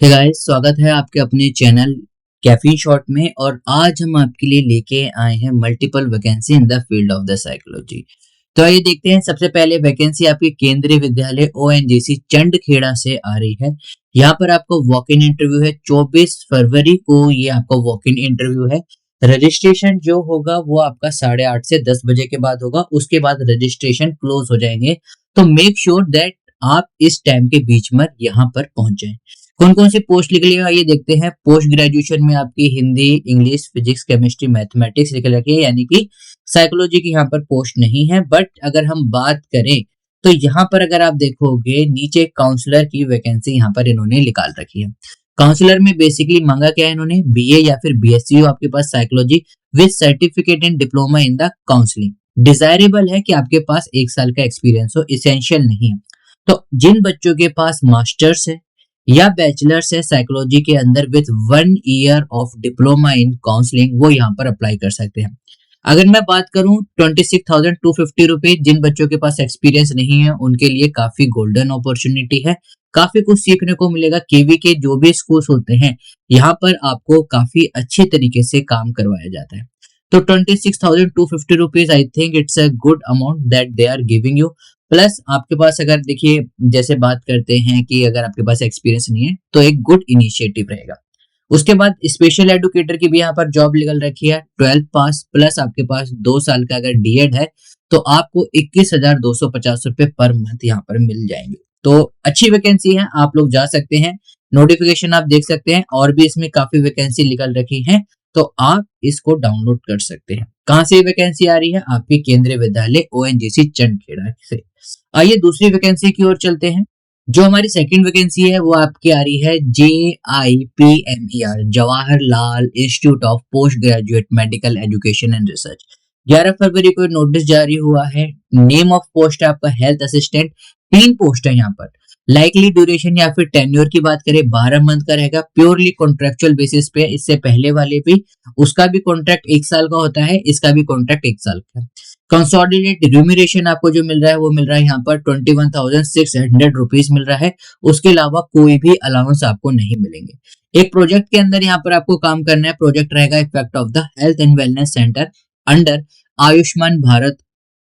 Hey guys, स्वागत है आपके अपने चैनल कैफीन शॉट में। और आज हम आपके लिए लेके आए हैं multiple vacancy in the field of the psychology. तो आइए देखते हैं। सबसे पहले वैकेंसी आपके केंद्रीय विद्यालय ओएनजीसी चंडखेड़ा से आ रही है। यहाँ पर आपको वॉक इन इंटरव्यू है। 24 फरवरी को ये आपका वॉक इन इंटरव्यू है। रजिस्ट्रेशन जो होगा वो आपका 8:30 से 10 बजे के बाद होगा। उसके बाद रजिस्ट्रेशन क्लोज हो जाएंगे। तो मेक श्योर दैट आप इस टाइम के बीच में यहाँ पर पहुंच जाएं। कौन कौन सी पोस्ट निकली है ये देखते हैं। पोस्ट ग्रेजुएशन में आपकी Hindi, English, physics, chemistry, mathematics निकल रखी है, यानी कि साइकोलॉजी की यहाँ पर पोस्ट नहीं है। बट अगर हम बात करें तो यहाँ पर अगर आप देखोगे नीचे काउंसलर की वैकेंसी यहाँ पर इन्होंने निकाल रखी है। काउंसलर में बेसिकली मांगा क्या है इन्होंने, बीए या फिर बीएससी हो आपके पास psychology with certificate in diploma in the counselling. Desirable है कि आपके पास 1 साल का एक्सपीरियंस हो, इसेंशियल नहीं है। तो जिन बच्चों के पास मास्टर्स है या बैचलर्स है साइकोलॉजी के अंदर with 1 year of diploma in counselling, वो यहाँ पर अप्लाई कर सकते हैं। अगर मैं बात करूं 26,250 रुपए, जिन बच्चों के पास एक्सपीरियंस नहीं है उनके लिए काफी गोल्डन अपॉर्चुनिटी है। काफी कुछ सीखने को मिलेगा। केवी के जो भी स्कूल्स होते हैं यहाँ पर आपको काफी अच्छे तरीके से काम करवाया जाता है। तो 26,250 rupees, I think it's a good amount that they are giving you. Plus आपके पास अगर देखिए, जैसे बात करते हैं कि अगर आपके पास एक्सपीरियंस नहीं है तो एक गुड इनिशिएटिव रहेगा। उसके बाद स्पेशल एडुकेटर की भी यहाँ पर जॉब निकल रखी है। 12th पास प्लस आपके पास 2 साल का अगर डीएड है तो आपको 21,250 रुपए पर मंथ यहाँ पर मिल जाएंगे। तो अच्छी वैकेंसी है, आप लोग जा सकते हैं। नोटिफिकेशन आप देख सकते हैं और भी इसमें काफी वैकेंसी निकल रखी है, तो आप इसको डाउनलोड कर सकते हैं। कहां से वैकेंसी आ रही है? आपके केंद्रीय विद्यालय ओएनजीसी चंडखेड़ा से। आइए दूसरी वैकेंसी की ओर चलते हैं। जो हमारी सेकंड वैकेंसी है वो आपकी आ रही है JIPMER, Jawaharlal institute of post graduate medical education and research. 11 फरवरी को नोटिस जारी हुआ है। नेम ऑफ पोस्ट है आपका हेल्थ असिस्टेंट। 3 पोस्ट है यहाँ पर। लाइकली ड्यूरेशन या फिर टेन्योर की बात करें 12 मंथ का रहेगा, प्योरली कॉन्ट्रेक्चुअल बेसिस पे। इससे पहले वाले भी उसका भी कॉन्ट्रैक्ट 1 साल का होता है, इसका भी कॉन्ट्रैक्ट 1 साल का। कंसोलिडेटेड रिम्यूनरेशन आपको जो मिल रहा है वो मिल रहा है यहाँ पर 21,600 रुपीज मिल रहा है। उसके अलावा कोई भी अलाउंस आपको नहीं मिलेंगे। एक प्रोजेक्ट के अंदर यहाँ पर आपको काम करना है। प्रोजेक्ट रहेगा effect of the health and wellness centre under Ayushman Bharat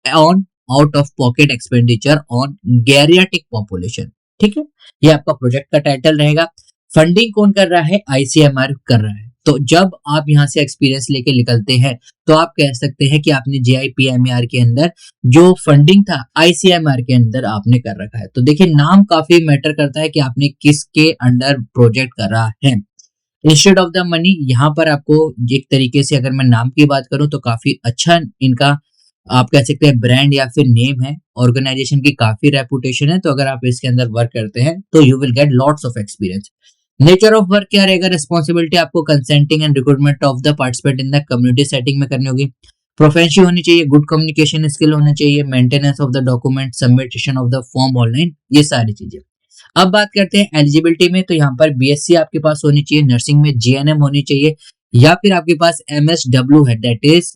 on out of pocket expenditure on geriatric population. ठीक है, ये आपका प्रोजेक्ट का टाइटल रहेगा। फंडिंग कौन कर रहा है? आईसीएमआर कर रहा है। तो जब आप यहाँ से एक्सपीरियंस लेके निकलते हैं तो आप कह सकते हैं कि आपने JIPMER के अंदर जो फंडिंग था आईसीएमआर के अंदर आपने कर रखा है। तो देखिए, नाम काफी मैटर करता है कि आपने किसके अंडर प्रोजेक्ट करा है। इंस्टेड ऑफ द मनी, यहाँ पर आपको एक तरीके से अगर मैं नाम की बात करूं तो काफी अच्छा इनका आप कह सकते हैं ब्रांड या फिर नेम है। ऑर्गेनाइजेशन की काफी रेपुटेशन है। तो अगर आप इसके अंदर वर्क करते हैं तो you will get lots of experience. Nature of work क्या रहेगा? रिस्पॉन्सिबिलिटी आपको consenting and recruitment of the participant in the community setting में करनी होगी। प्रोफेंसी होनी चाहिए, गुड कम्युनिकेशन स्किल होना चाहिए, maintenance of the document, submission of the form online, ये सारी चीजें। अब बात करते हैं एलिजिबिलिटी में। तो यहाँ पर बीएससी आपके पास होनी चाहिए, नर्सिंग में जीएनएम होनी चाहिए, या फिर आपके पास एमएसडब्ल्यू है, दैट इज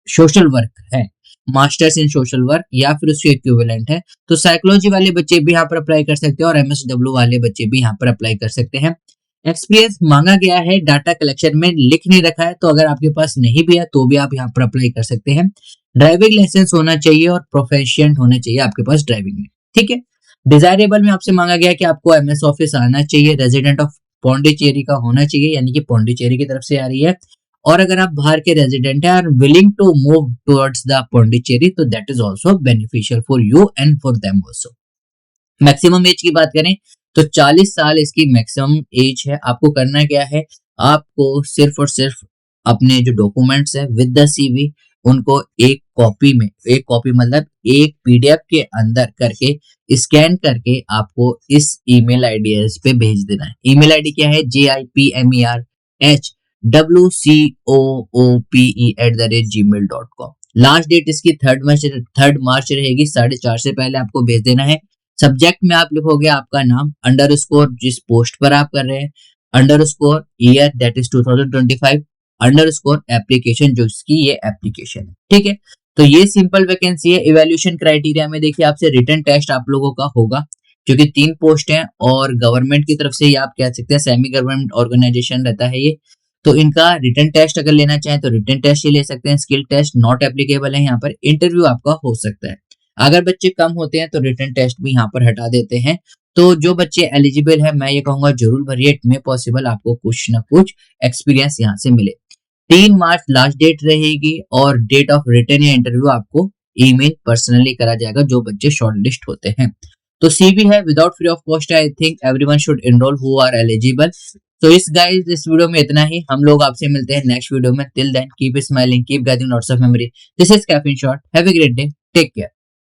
सोशल वर्क है, मास्टर्स इन सोशल वर्क या फिर उसके इक्विवेलेंट है। तो साइकोलॉजी वाले बच्चे भी यहाँ पर अप्लाई कर सकते हैं और एमएसडब्ल्यू वाले बच्चे भी यहाँ पर अप्लाई कर सकते हैं। एक्सपीरियंस मांगा गया है, डाटा कलेक्शन में लिख नहीं रखा है, तो अगर आपके पास नहीं भी है तो भी आप यहाँ पर अप्लाई कर सकते हैं। ड्राइविंग लाइसेंस होना चाहिए और प्रोफेशिएंट होना चाहिए आपके पास ड्राइविंग में। ठीक है। डिजायरेबल में आपसे मांगा गया कि आपको एमएस ऑफिस आना चाहिए, रेजिडेंट ऑफ पौंडीचेरी का होना चाहिए, यानी कि पौंडीचेरी की तरफ से आ रही है। और अगर आप बाहर के रेजिडेंट हैं और willing to move towards the Pondicherry, तो that is also beneficial for you and for them also. Maximum age की बात करें तो 40 साल इसकी मैक्सिमम एज है। आपको करना क्या है? आपको सिर्फ और सिर्फ अपने जो डॉक्यूमेंट्स है विद द सीवी, उनको एक कॉपी मतलब एक पीडीएफ के अंदर करके स्कैन करके आपको इस ईमेल आईडी पे भेज देना है। ईमेल आईडी क्या है? JIPMERHWCOOPE@gmail.com। लास्ट डेट इसकी 3 मार्च रहेगी। 4:30 से पहले आपको भेज देना है। सब्जेक्ट में आप लिखोगे आपका नाम, अंडरस्कोर जिस पोस्ट पर आप कर रहे हैं, underscore year that is 2025, underscore application जो इसकी ये एप्लीकेशन है। ठीक है, तो ये सिंपल वैकेंसी है। इवैल्यूएशन क्राइटेरिया में देखिए, आपसे रिटन टेस्ट आप लोगों का होगा। क्योंकि 3 पोस्ट हैं और गवर्नमेंट की तरफ से ये आप कह सकते हैं सेमी गवर्नमेंट ऑर्गेनाइजेशन रहता है ये। तो इनका रिटन टेस्ट अगर लेना चाहें तो रिटन टेस्ट ही ले सकते हैं, स्किल टेस्ट नॉट एप्लीकेबल है यहाँ पर, इंटरव्यू आपका हो सकता है। अगर बच्चे कम होते हैं तो रिटन टेस्ट भी यहाँ पर हटा देते हैं। तो जो बच्चे एलिजिबल है मैं ये कहूंगा जरूर भरिए, इट में पॉसिबल आपको कुछ ना कुछ एक्सपीरियंस यहाँ से मिले। 3 मार्च लास्ट डेट रहेगी और डेट ऑफ रिटर्न या इंटरव्यू आपको ईमेल पर्सनली करा जाएगा जो बच्चे शॉर्टलिस्ट होते हैं। तो सीवी है without free of cost, I think everyone should enrol who are eligible. तो इस गाइस इस वीडियो में इतना ही, हम लोग आपसे मिलते हैं नेक्स्ट वीडियो में। Till then keep smiling, keep getting lots of memory. This is caffeine shot, have a great day, take care.